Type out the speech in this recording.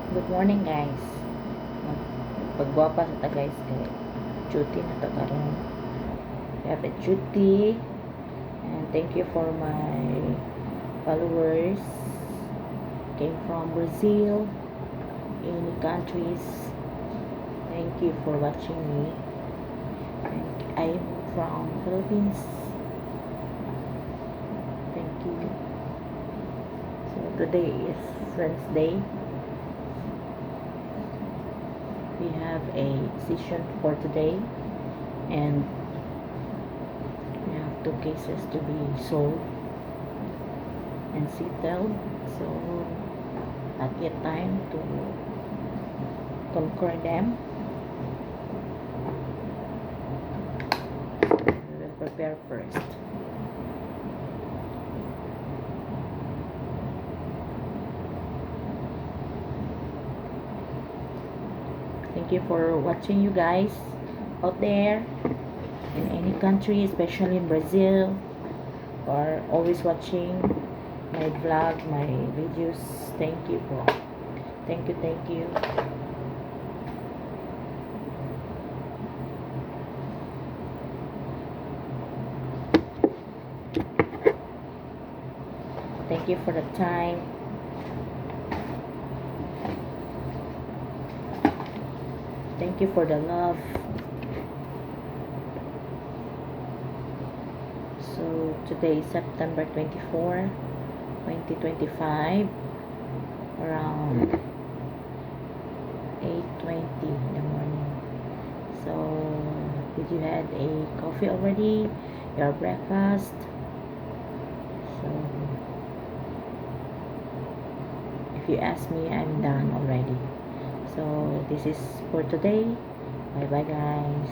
Good morning guys. Pagguwapa sa ta guys kay duty na to karon. We have a duty and thank you for my followers came from Brazil, any countries. Thank you for watching me. And I'm from Philippines. Thank you. So today is Wednesday. We have a session for today and we have two cases to be solved and settled, so not yet time to concur them. We will prepare first. Thank you for watching, you guys out there in any country, especially in Brazil, or always watching my vlog, my videos. Thank you po. Thank you, thank you. Thank you for the time. Thank you for the love. So today is September 24, 2025, around 8:20 in the morning. So did you had a coffee already? Your breakfast? So if you ask me, I'm done already. So this is for today. Bye bye guys.